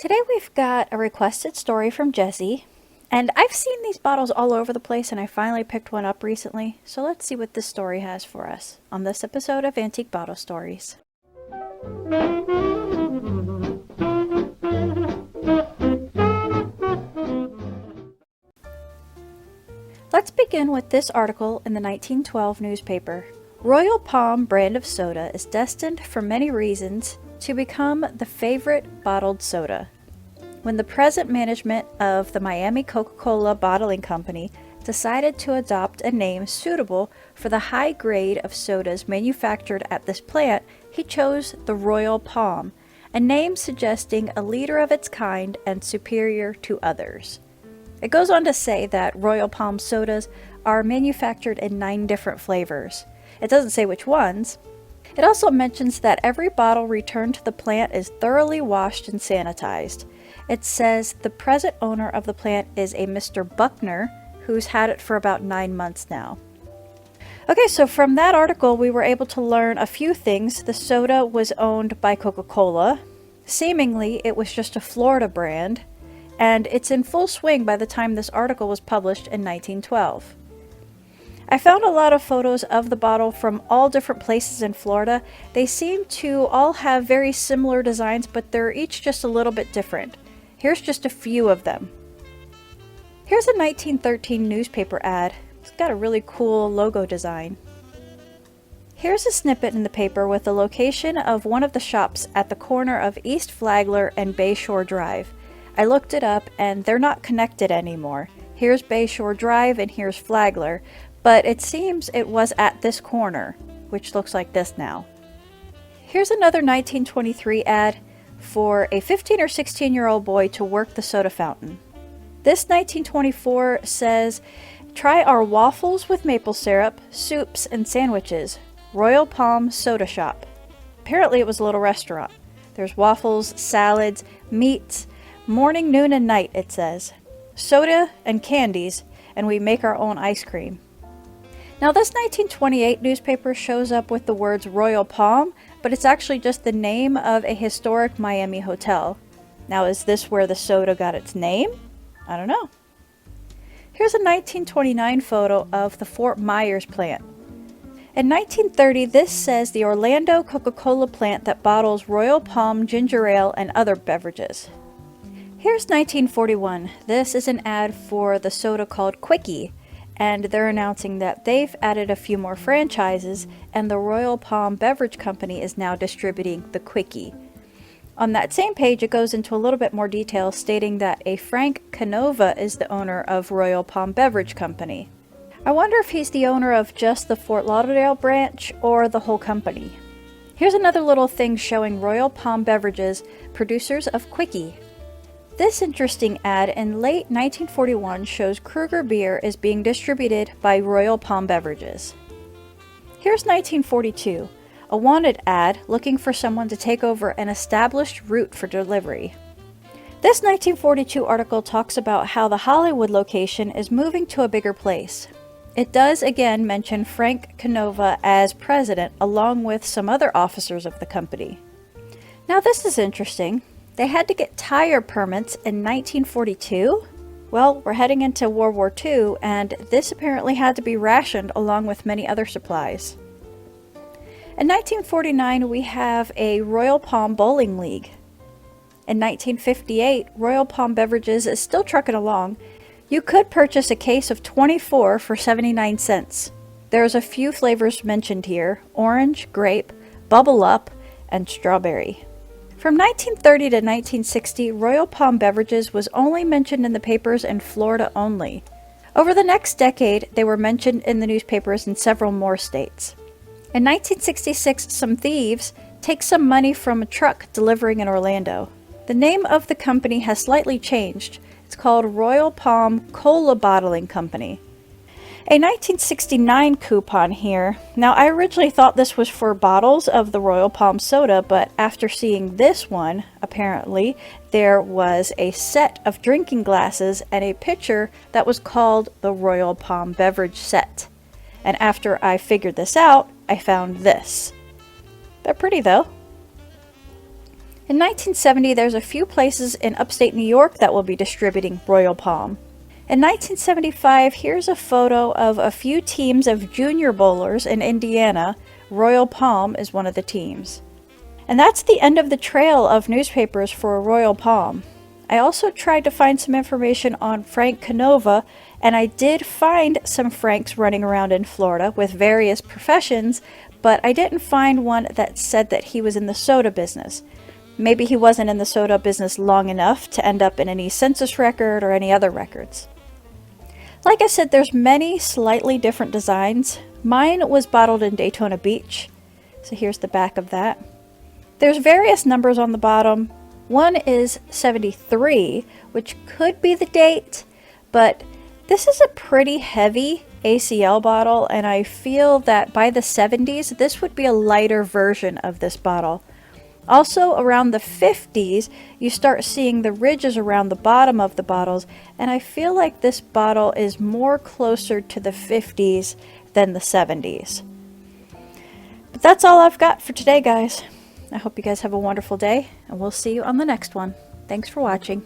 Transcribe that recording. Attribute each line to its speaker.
Speaker 1: Today we've got a requested story from Jessie, and I've seen these bottles all over the place and I finally picked one up recently, so let's see what this story has for us on this episode of Antique Bottle Stories. Let's begin with this article in the 1912 newspaper. Royal Palm brand of soda is destined for many reasons to become the favorite bottled soda. When the present management of the Miami Coca-Cola Bottling Company decided to adopt a name suitable for the high grade of sodas manufactured at this plant, he chose the Royal Palm, a name suggesting a leader of its kind and superior to others. It goes on to say that Royal Palm sodas are manufactured in 9 different flavors. It doesn't say which ones. It also mentions that every bottle returned to the plant is thoroughly washed and sanitized. It says the present owner of the plant is a Mr. Buckner, who's had it for about 9 months now. Okay, so from that article we were able to learn a few things. The soda was owned by Coca-Cola. Seemingly it was just a Florida brand, and it's in full swing by the time this article was published in 1912. I found a lot of photos of the bottle from all different places in Florida. They seem to all have very similar designs, but they're each just a little bit different. Here's just a few of them. Here's a 1913 newspaper ad. It's got a really cool logo design. Here's a snippet in the paper with the location of one of the shops at the corner of East Flagler and Bayshore Drive. I looked it up and they're not connected anymore. Here's Bayshore Drive and here's Flagler, but it seems it was at this corner, which looks like this now. Here's another 1923 ad for a 15 or 16-year-old boy to work the soda fountain. This 1924 says, "Try our waffles with maple syrup, soups, and sandwiches. Royal Palm Soda Shop." Apparently it was a little restaurant. There's waffles, salads, meats, morning, noon, and night, it says. Soda and candies, and we make our own ice cream. Now this 1928 newspaper shows up with the words Royal Palm, but it's actually just the name of a historic Miami hotel. Now is this where the soda got its name? I don't know. Here's a 1929 photo of the Fort Myers plant. In 1930, this says the Orlando Coca-Cola plant that bottles Royal Palm ginger ale and other beverages. Here's 1941. This is an ad for the soda called Quickie, and they're announcing that they've added a few more franchises and the Royal Palm Beverage Company is now distributing the Quickie. On that same page it goes into a little bit more detail stating that a Frank Canova is the owner of Royal Palm Beverage Company. I wonder if he's the owner of just the Fort Lauderdale branch or the whole company. Here's another little thing showing Royal Palm Beverages, producers of Quickie. This interesting ad in late 1941 shows Kruger beer is being distributed by Royal Palm Beverages. Here's 1942, a wanted ad looking for someone to take over an established route for delivery. This 1942 article talks about how the Hollywood location is moving to a bigger place. It does again mention Frank Canova as president along with some other officers of the company. Now this is interesting. They had to get tire permits in 1942? Well, we're heading into World War II, and this apparently had to be rationed along with many other supplies. In 1949, we have a Royal Palm Bowling League. In 1958, Royal Palm Beverages is still trucking along. You could purchase a case of 24 for 79 cents. There's a few flavors mentioned here: orange, grape, bubble up, and strawberry. From 1930 to 1960, Royal Palm Beverages was only mentioned in the papers in Florida only. Over the next decade, they were mentioned in the newspapers in several more states. In 1966, some thieves take some money from a truck delivering in Orlando. The name of the company has slightly changed. It's called Royal Palm Cola Bottling Company. A 1969 coupon here. Now I originally thought this was for bottles of the Royal Palm soda, but after seeing this one, apparently there was a set of drinking glasses and a pitcher that was called the Royal Palm Beverage Set. And after I figured this out, I found this. They're pretty though. In 1970, there's a few places in upstate New York that will be distributing Royal Palm. In 1975, here's a photo of a few teams of junior bowlers in Indiana. Royal Palm is one of the teams. And that's the end of the trail of newspapers for Royal Palm. I also tried to find some information on Frank Canova, and I did find some Franks running around in Florida with various professions, but I didn't find one that said that he was in the soda business. Maybe he wasn't in the soda business long enough to end up in any census record or any other records. Like I said, there's many slightly different designs. Mine was bottled in Daytona Beach, so here's the back of that. There's various numbers on the bottom. One is 73, which could be the date, but this is a pretty heavy ACL bottle, and I feel that by the 70s, this would be a lighter version of this bottle. Also, around the 50s, you start seeing the ridges around the bottom of the bottles, and I feel like this bottle is more closer to the 50s than the 70s. But that's all I've got for today, guys. I hope you guys have a wonderful day, and we'll see you on the next one. Thanks for watching.